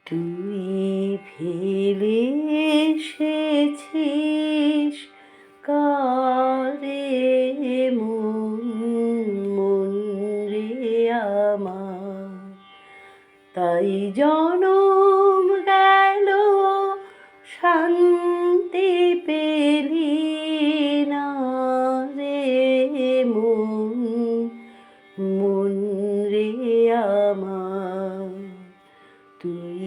তুই ফেলে এসেছিস কারে মন মন রে আমার, তাই জনম গেল শান্তি পেলি না রে মন মন রে আমার। তুই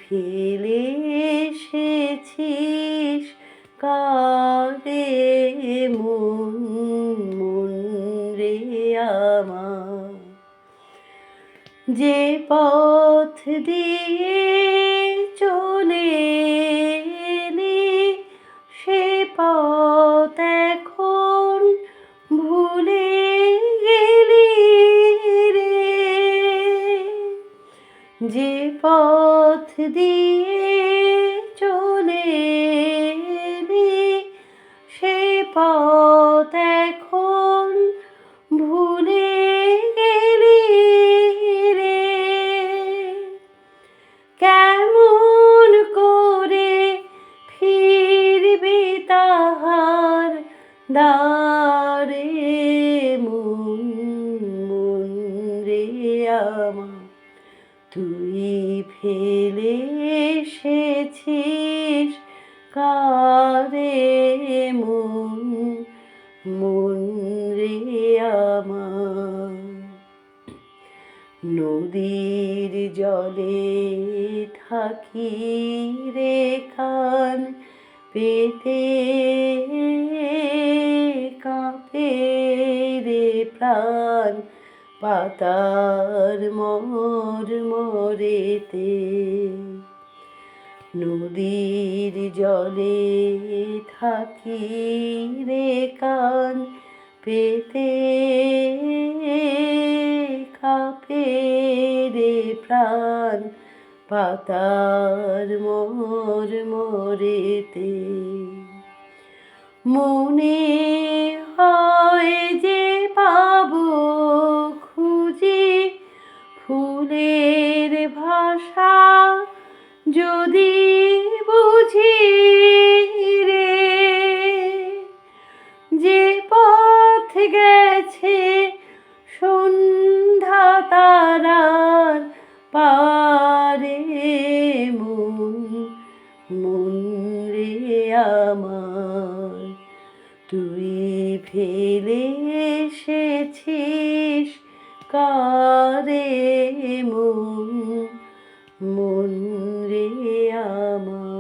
ফেলে এসেছিস কারে মন মন রে আমার, যে পথ দিয়ে চলে এলি সে পথ এখন ভুলে গেলি রে, যে পথ দিয়ে চলে এলি সে পথ এখন ভুলে গেলি রে। কেমন করে ফিরবি তাহার দ্বারে মন মন রে আমার, তুই ফেলে এসেছিস কারে মন মন রে আমার। নদীর জলে থাকি রে খান পেতে কাঁপে রে প্রাণ পাতার মর মরেতে। নদীর জলে থাকি রে কান পেতে কাঁপে রে প্রাণ পাতার মর মরেতে। মনে হয় যে পাবো খুঁজি ফুলের ভাষা যদি বুঝি রে, যে পথ গেছে সন্ধ্যা তারার পারে মন মন রে আমার, তুই ফেলে এসেছিস কারে মন মন রে আমার।